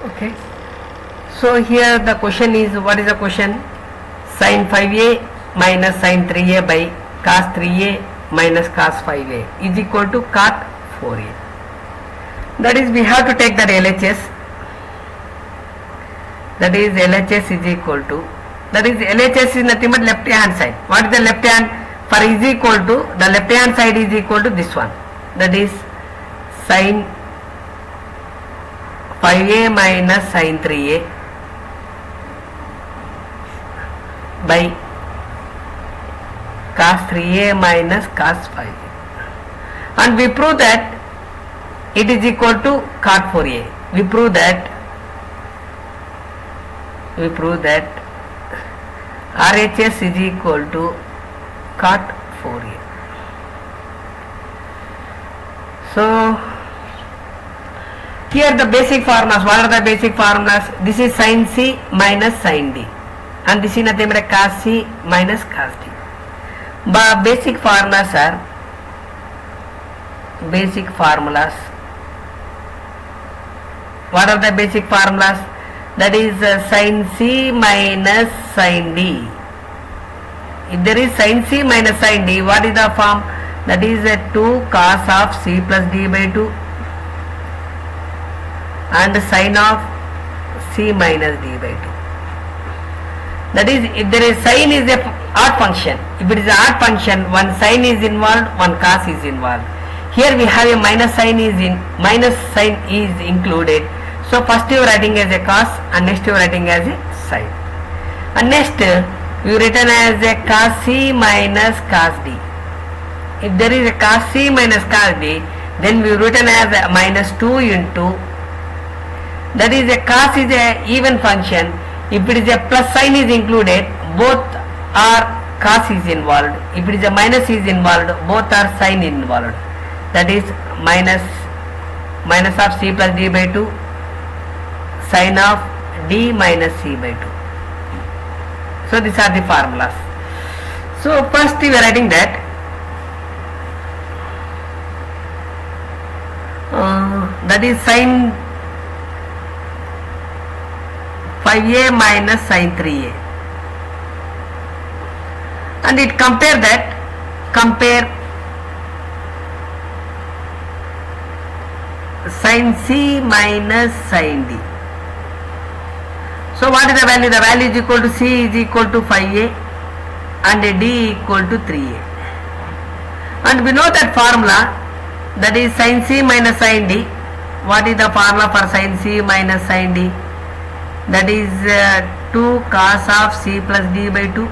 Okay. So here the question is, what is the question? Sin 5a minus sin 3a by cos 3a minus cos 5a is equal to cot 4a. That is, we have to take that LHS. That is, LHS is equal to, that is, LHS is nothing but left hand side. What is the left hand? For is equal to, the left hand side is equal to this one. That is sin 5a minus sin 3a by cos 3a minus cos 5a, and we prove that it is equal to cot 4a. We prove that RHS is equal to cot 4a. So here the basic formulas. What are the basic formulas? This is sin C minus sin D, and this is nothing but cos C minus cos D. But basic formulas are what are the basic formulas? That is sin C minus sin D. If there is sin C minus sin D, what is the form? That is 2 cos of C plus D by 2 and sin of C minus D by 2. That is, if there is sin is a odd function, if it is an odd function, one sin is involved, one cos is involved. Here we have a minus sign is included. So first you are writing as a cos, and next you are writing as a sin, and next you written as a cos C minus cos D. If there is a cos C minus cos D, then we written as a minus 2 into, that is, a cos is a even function. If it is a plus sign is included, both are cos is involved. If it is a minus is involved, both are sin involved. That is minus of C plus D by 2, sin of D minus C by 2. So these are the formulas. So first we are writing that that is sin 5a minus sin 3a, and it compare sin C minus sin D. So what is the value? The value is equal to C is equal to 5a and D equal to 3a, and we know that formula, that is sin C minus sin D. What is the formula for sin C minus sin D? That is 2 cos of C plus D by 2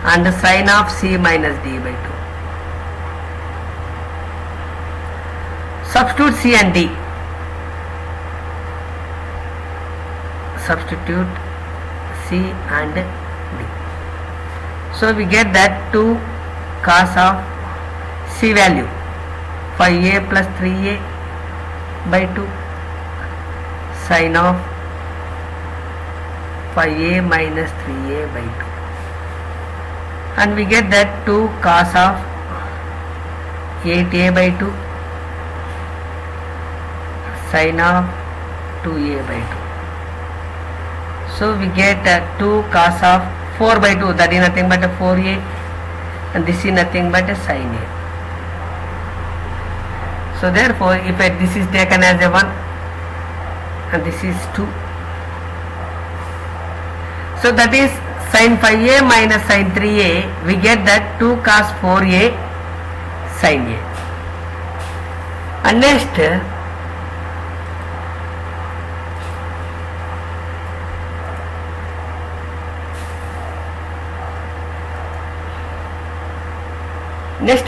and sin of C minus D by 2. Substitute C and D. Substitute C and D. So we get that 2 cos of C value 5a plus 3a by 2 sin of 5a minus 3a by 2, and we get that 2 cos of 8a by 2 sin of 2a by 2. So we get 2 cos of 4 by 2, that is nothing but a 4a, and this is nothing but a sin a. So therefore, if this is taken as a 1 and this is 2, so that is sin 5a minus sin 3a, we get that 2 cos 4a sin a. And next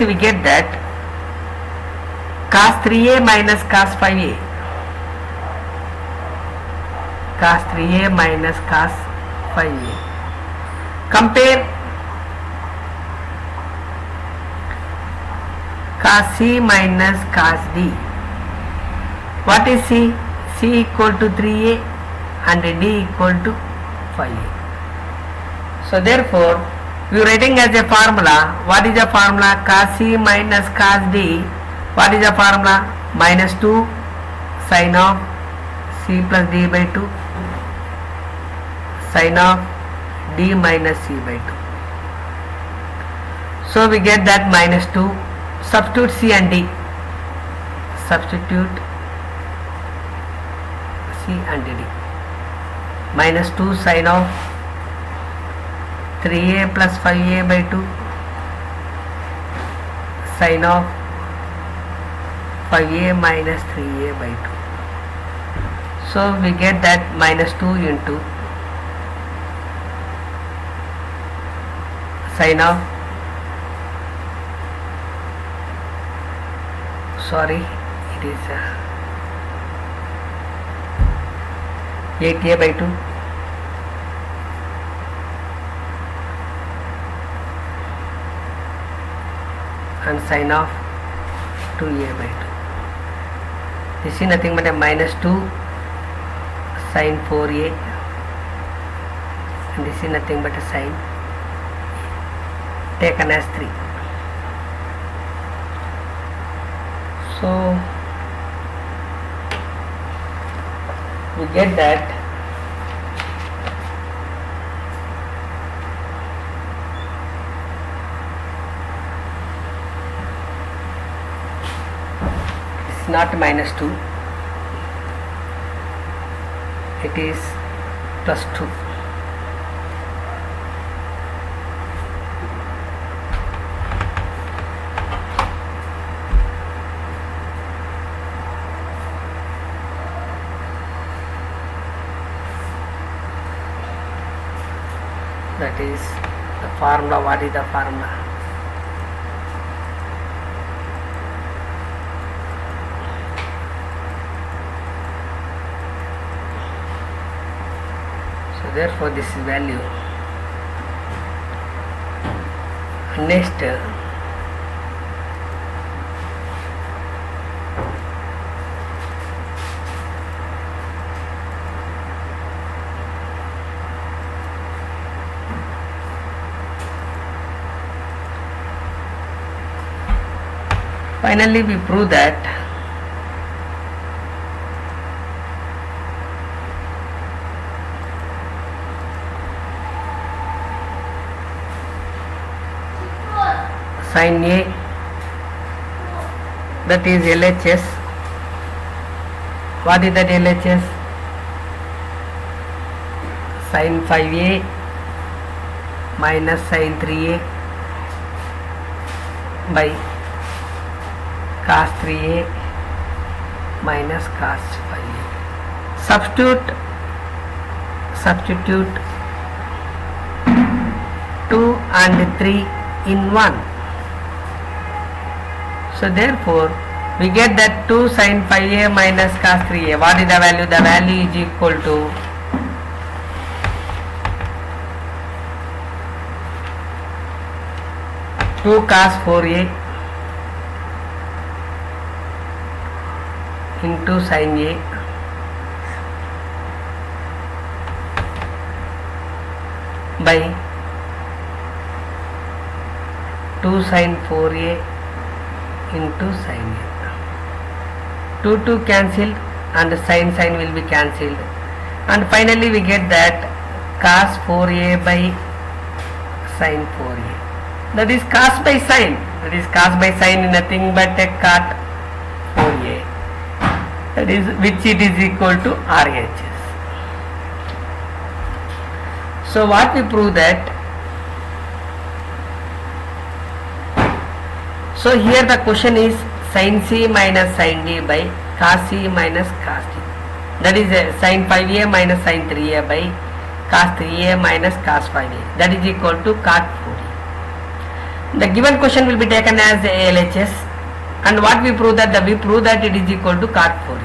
we get that cos 3a minus cos 5a, cos 3a minus cos 5a. Compare cos C minus cos D. What is C? C equal to 3a and D equal to 5a. So therefore, we are writing as a formula. What is the formula? Cos C minus cos D. What is the formula? Minus 2 sine of c plus d by 2 sine of d minus c by 2. So we get that minus 2. Substitute c and d. Substitute c and d. Minus 2 sine of 3a plus 5a by 2 sine of 5a minus 3a by 2. So we get that minus 2 into sine of, sorry, it is 8a by 2 and sine of 2a by 2. This is nothing but a minus 2 sine 4a, and this is nothing but a sine taken as 3. So we get that it's not minus 2, it is plus 2. That is the formula. What is the formula? So therefore this is value. Next, finally we prove that sin A, that is LHS. What is that LHS? Sin 5A minus sin 3A by cos 3a minus cos 5a. Substitute 2 and 3 in 1. So therefore we get that 2 sin 5a minus cos 3a. What is the value? The value is equal to two cos 4a into sin A by 2 sin 4a into sin A. 2 cancelled and sin will be cancelled, and finally we get that cos 4a by sin 4a. That is cos by sin. That is cos by sin is nothing but a cot 4a. That is which it is equal to RHS. So what we prove that? So here the question is sin C minus sin D by cos C minus cos D. That is sin 5a minus sin 3a by cos 3a minus cos 5a. That is equal to cot 4a. The given question will be taken as LHS, and what we prove that? We prove that it is equal to cot 4a.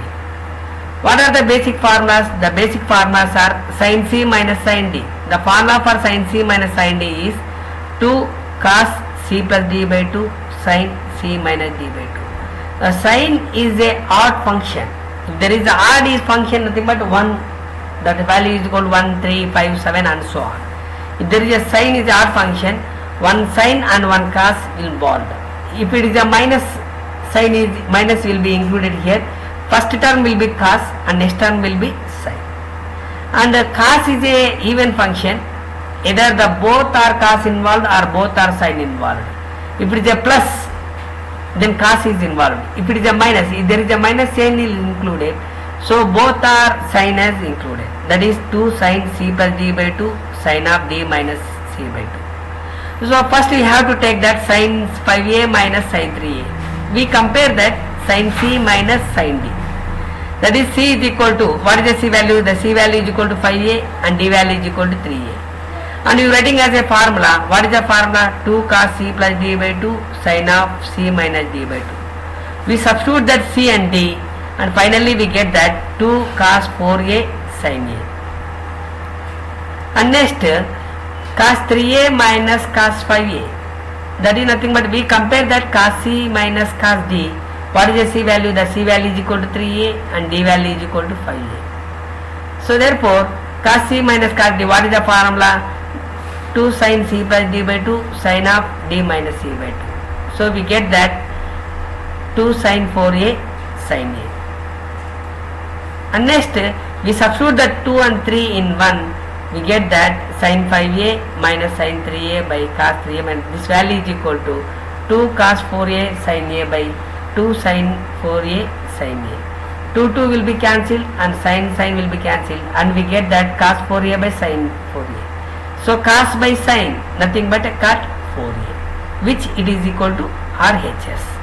What are the basic formulas? The basic formulas are sin C minus sin D. The formula for sin C minus sin D is 2 cos C plus D by 2 sin C minus D by 2. The sin is a odd function. If there is a odd is function nothing but 1, that value is equal to 1, 3, 5, 7 and so on. If there is a sin is odd function, one sin and one cos will bold. If it is a minus, sin is minus will be included here. First term will be cos and next term will be sin. And cos is a even function. Either the both are cos involved or both are sin involved. If it is a plus, then cos is involved. If it is a minus, if there is a minus, sin is included. So both are sin is included. That is 2 sin c plus d by 2 sin of d minus c by 2. So first we have to take that sin 5a minus sin 3a. We compare that sin c minus sin d. That is c is equal to, what is the c value? The c value is equal to 5a and d value is equal to 3a. And you are writing as a formula. What is the formula? 2 cos c plus d by 2 sin of c minus d by 2. We substitute that c and d and finally we get that 2 cos 4a sin a. And next cos 3a minus cos 5a. That is nothing but we compare that cos c minus cos d. What is the c value? The c value is equal to 3a and d value is equal to 5a. So therefore cos c minus cos d, what is the formula? 2 sin c plus d by 2 sin of d minus c by 2. So we get that 2 sin 4a sin a. And next we substitute that 2 and 3 in 1. We get that sin 5a minus sin 3a by cos 3a minus this value is equal to 2 cos 4a sin a by 2 sin 4a sin a. 2 will be cancelled and sin will be cancelled and we get that cos 4a by sin 4a. So cos by sin nothing but a cot 4a, which it is equal to RHS.